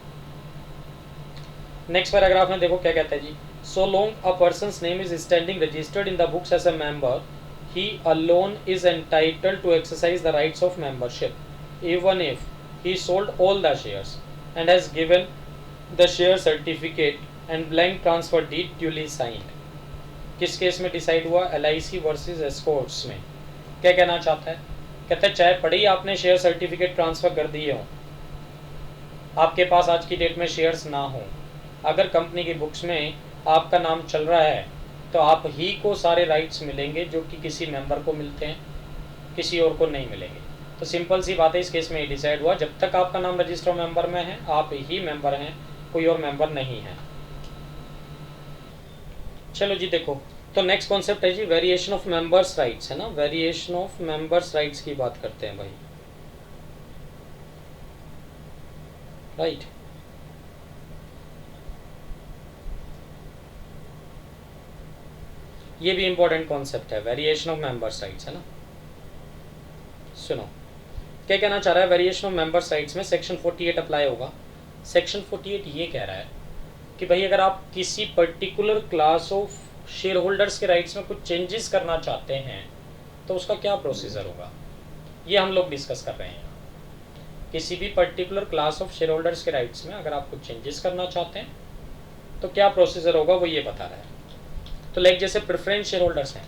नेक्स्ट पैराग्राफ में देखो क्या कहता है जी। So long a person's name is standing registered in the books as a member, he alone is entitled to exercise the rights of membership even if he sold all the shares and has given the share certificate and blank transfer deed duly signed। किस case में decide हुआ? LIC versus Escorts में। क्या कहना चाहता है? कहता है चाहे पड़े ही आपने शेयर सर्टिफिकेट ट्रांसफर कर दिए हो, आपके पास आज की डेट में शेयर्स ना हो, अगर कंपनी की बुक्स में आपका नाम चल रहा है तो आप ही को सारे राइट्स मिलेंगे जो कि किसी मेंबर को मिलते हैं, किसी और को नहीं मिलेंगे। तो सिंपल सी बात है, इस केस में ये डिसाइड हुआ जब तक आपका नाम रजिस्टर मेंबर में है आप ही मेंबर हैं, कोई और मेंबर नहीं है। चलो जी देखो, तो नेक्स्ट कॉन्सेप्ट है जी वेरिएशन ऑफ मेंबर्स राइट्स, है ना। वेरिएशन ऑफ मेंबर्स राइट्स की बात करते हैं भाई, राइट। ये भी इंपॉर्टेंट कॉन्सेप्ट है, वेरिएशन ऑफ मेंबर्स राइट्स, है ना। सुनो क्या कहना चाह रहा है, वेरिएशन ऑफ मेंबर्स राइट्स में सेक्शन 48 अप्लाई होगा। सेक्शन 48 ये कह रहा है कि भाई अगर आप किसी particular class of share holders के राइट्स में कुछ चेंजेस करना चाहते हैं तो उसका क्या प्रोसीजर होगा, ये हम लोग डिस्कस कर रहे हैं। किसी भी particular class of share holders के राइट्स में अगर आप कुछ चेंजेस करना चाहते हैं तो क्या प्रोसीजर होगा, वो ये बता रहा है। तो लाइक जैसे प्रेफरेंस शेयर होल्डर्स हैं,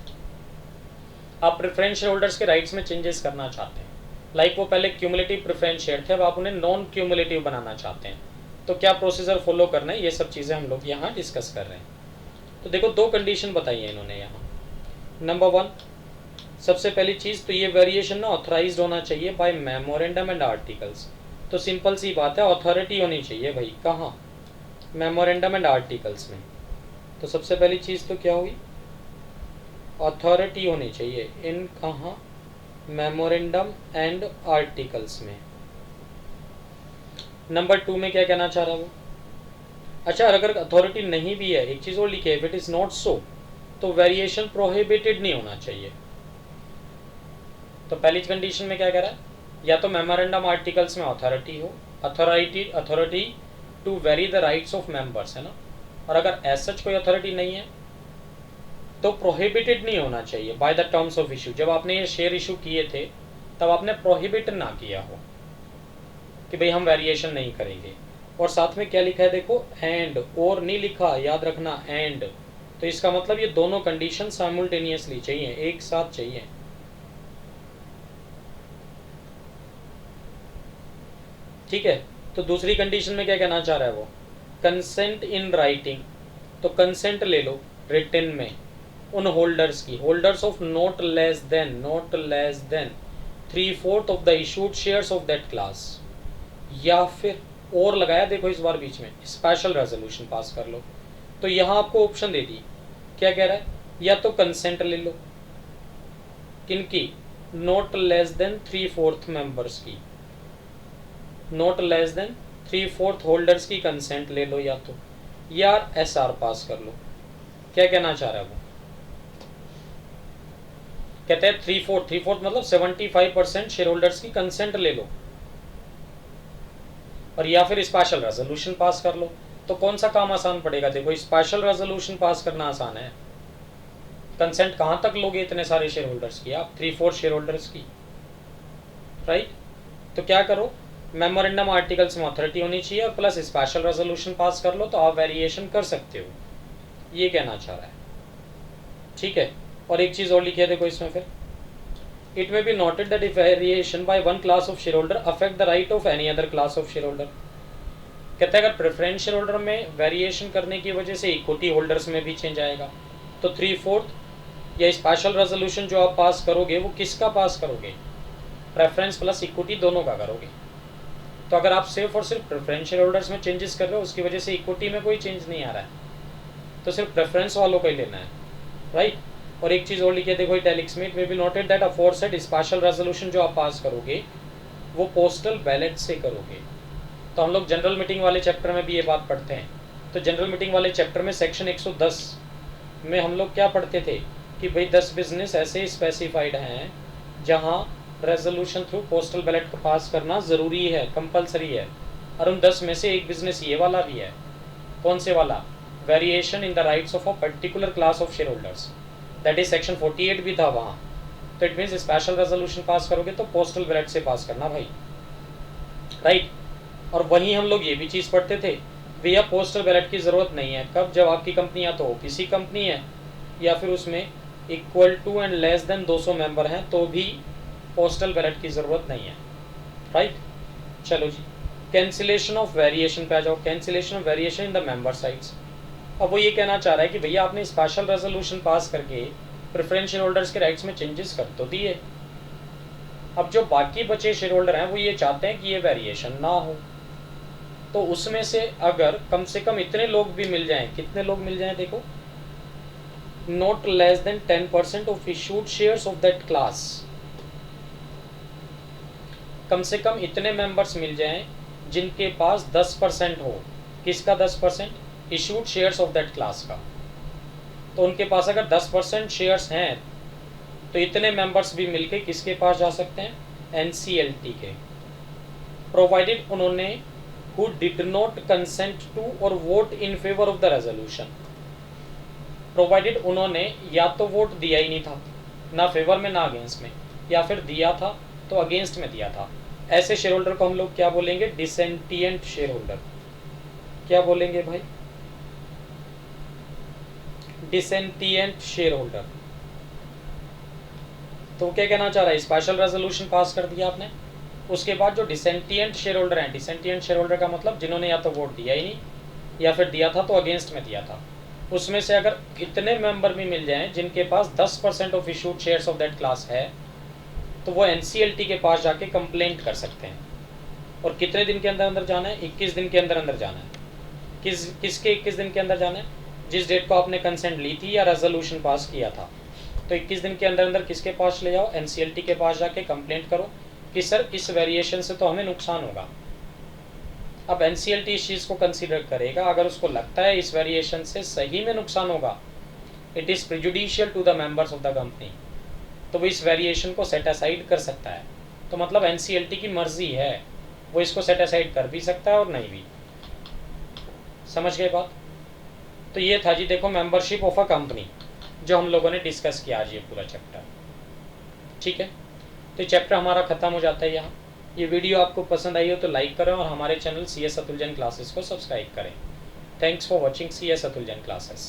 आप प्रेफरेंस शेयर होल्डर्स के राइट्स में चेंजेस करना चाहते हैं, लाइक वो पहले क्यूमुलेटिव प्रेफरेंस शेयर थे, अब आप उन्हें नॉन क्यूमुलेटिव बनाना चाहते हैं, तो क्या प्रोसीजर फॉलो करना है, ये सब चीज़ें हम लोग यहाँ डिस्कस कर रहे हैं। तो देखो दो कंडीशन बताई है इन्होंने यहाँ। नंबर 1, सबसे पहली चीज़ तो ये वेरिएशन ना ऑथराइज्ड होना चाहिए बाय मेमोरेंडम एंड आर्टिकल्स। तो सिंपल सी बात है, अथॉरिटी होनी चाहिए भाई, कहाँ, मेमोरेंडम एंड आर्टिकल्स में। तो सबसे पहली चीज़ तो क्या हुई, अथॉरिटी होनी चाहिए इन कहाँ, मेमोरेंडम एंड आर्टिकल्स में। नंबर 2 में क्या कहना चाह रहा है वो, अच्छा अगर अथॉरिटी नहीं भी है, एक चीज़ और लिखे, if it is not so तो वेरिएशन प्रोहिबिटेड नहीं होना चाहिए। तो पहली कंडीशन में क्या कह रहा है, या तो मेमोरेंडम आर्टिकल्स में अथॉरिटी हो, authority to vary the rights of members, है ना। और अगर एज सच कोई अथॉरिटी नहीं है तो प्रोहिबिटेड नहीं होना चाहिए by the terms of issue. जब आपने ये शेयर इशू किए थे तब आपने प्रोहिबिट ना किया हो कि भाई हम वेरिएशन नहीं करेंगे। और साथ में क्या लिखा है देखो, एंड, और नहीं लिखा, याद रखना एंड। तो इसका मतलब ये दोनों कंडीशन साइमल्टेनियसली चाहिए, एक साथ चाहिए। ठीक है। तो दूसरी कंडीशन में क्या कहना चाह रहा है वो, कंसेंट इन राइटिंग। तो कंसेंट ले लो रिटन में उन होल्डर्स की, holders of not less then 3/4 of the issued shares of that class. या फिर और लगाया देखो इस बार बीच में, स्पेशल रेजोल्यूशन पास कर लो। तो यहाँ आपको ऑप्शन दे दी, क्या कह रहा है, या तो कंसेंट ले लो किनकी, नॉट लेस देन 3/4 मेंबर्स की, नॉट लेस देन 3/4 होल्डर्स की कंसेंट ले लो, या तो यार एसआर पास कर लो। क्या कहना चाह रहा है वो, कहते हैं 3/4 मतलब 75% शेयर होल्डर्स की कंसेंट ले लो, और या फिर स्पेशल रेजोल्यूशन पास कर लो। तो कौन सा काम आसान पड़ेगा, देखो स्पेशल रेजोल्यूशन पास करना आसान है, कंसेंट कहां तक लोगे इतने सारे शेयर होल्डर्स की, आप 3/4 शेयर होल्डर्स की, राइट। तो क्या करो, मेमोरेंडम आर्टिकल्स में अथॉरिटी होनी चाहिए और प्लस स्पेशल रेजोल्यूशन पास कर लो, तो आप वेरिएशन कर सकते हो, ये कहना चाह रहा है। ठीक है। और एक चीज़ और लिखी है देखो इसमें फिर, it may be noted that if variation by one class of share holder affect the right of any other class of share holder. कहता है अगर प्रेफरेंस शेयर होल्डर में वेरिएशन करने की वजह से इक्विटी होल्डर्स में भी चेंज आएगा, तो 3/4 या स्पेशल रेजोल्यूशन जो आप पास करोगे वो किसका पास करोगे, प्रेफरेंस प्लस इक्विटी दोनों का करोगे। तो अगर आप सिर्फ और सिर्फ प्रेफरेंस शेयर होल्डर्स में चेंजेस कर रहे हो, उसकी वजह से इक्विटी में कोई चेंज नहीं आ रहा है, तो सिर्फ प्रेफरेंस वालों को ही लेना है, राइट। और एक चीज़ और लिखिए देखो इटैलिक्स में, it may be noted that aforesaid special resolution जो आप पास करोगे वो पोस्टल बैलेट से करोगे। तो हम लोग जनरल मीटिंग वाले चैप्टर में भी ये बात पढ़ते हैं। तो जनरल मीटिंग वाले चैप्टर में सेक्शन 110 में हम लोग क्या पढ़ते थे कि भाई 10 बिजनेस ऐसे स्पेसिफाइड हैं जहाँ रेजोल्यूशन थ्रू पोस्टल बैलेट को पास करना ज़रूरी है, कंपलसरी है। और उन 10 में से एक बिजनेस ये वाला भी है, कौन से वाला, variation in the rights of a particular class of share holders, that is section 48 भी था वहाँ। तो it means special resolution pass करोगे तो पोस्टल बैलेट से पास करना भाई, राइट। और वहीं हम लोग ये भी चीज़ पढ़ते थे, भैया पोस्टल बैलेट की ज़रूरत नहीं है, कब, जब आपकी कंपनी या तो ओपीसी कंपनी है या फिर उसमें equal to and less than 200 member हैं, तो भी पोस्टल बैलेट की ज़रूरत नहीं है, राइट। चलो जी, कैंसिलेशन ऑफ वेरिएशन पे आ जाओ, cancellation of variation in the member sites. अब वो ये कहना चाह रहा है कि भैया आपने स्पेशल रेजोल्यूशन पास करके प्रेफरेंस शेयर होल्डर्स के राइट्स में चेंजेस कर तो दिए, अब जो बाकी बचे शेयर होल्डर हैं वो ये चाहते हैं कि ये वेरिएशन ना हो, तो उसमें से अगर कम से कम इतने लोग भी मिल जाएं, कितने लोग मिल जाएं देखो, not less than 10% of issued shares of that class, कम से कम इतने मेंबर्स मिल जाएं जिनके पास 10% हो, किसका 10%, issued shares of that class का। तो उनके पास अगर 10% शेयर्स हैं तो इतने मेंबर्स भी मिलके किसके पास जा सकते हैं, एनसीएलटी के, प्रोवाइडेड उन्होंने who did not consent to और vote in favour of the resolution, provided उन्होंने या तो वोट दिया ही नहीं था, ना फेवर में ना अगेंस्ट में, या फिर दिया था तो अगेंस्ट में दिया था, ऐसे शेयर होल्डर को हम लोग क्या बोलेंगे, डिसेंटिएंट शेयर होल्डर। क्या बोलेंगे भाई, डिसेंटिएंट शेयर होल्डर। तो क्या कहना चाह रहा है, स्पेशल रेजोल्यूशन पास कर दिया आपने, उसके बाद जो डिसेंटिएंट शेयर होल्डर हैं, डिसेंटिएंट शेयर होल्डर का मतलब जिन्होंने या तो वोट दिया ही नहीं या फिर दिया था तो अगेंस्ट में दिया था, उसमें से अगर इतने मेंबर भी मिल जाएं जिनके पास 10% of issued shares of that class है, तो वो एनसीएलटी के पास जाके कंप्लेंट कर सकते हैं। और कितने दिन के अंदर अंदर जाना है? 21 दिन के अंदर अंदर जाना है। किसके 21 दिन के अंदर जाना है? जिस डेट को आपने कंसेंट ली थी या रेजोल्यूशन पास किया था, तो 21 दिन के अंदर अंदर किसके पास ले जाओ? एनसीएलटी के पास जाके कंप्लेंट करो कि सर इस वेरिएशन से तो हमें नुकसान होगा। अब एनसीएलटी इस चीज़ को कंसीडर करेगा, अगर उसको लगता है इस वेरिएशन से सही में नुकसान होगा, it is prejudicial to the members of the company, तो वो इस वेरिएशन को सेट असाइड कर सकता है। तो मतलब एनसीएलटी की मर्जी है, वो इसको सेट असाइड कर भी सकता है और नहीं भी। समझ गए बात? तो ये था जी, देखो मेंबरशिप ऑफ अ कंपनी जो हम लोगों ने डिस्कस किया आज ये पूरा चैप्टर। ठीक है, तो चैप्टर हमारा खत्म हो जाता है यहाँ। ये वीडियो आपको पसंद आई हो तो लाइक करें और हमारे channel CS Atul Jain classes को सब्सक्राइब करें। Thanks for watching CS Atul Jain classes.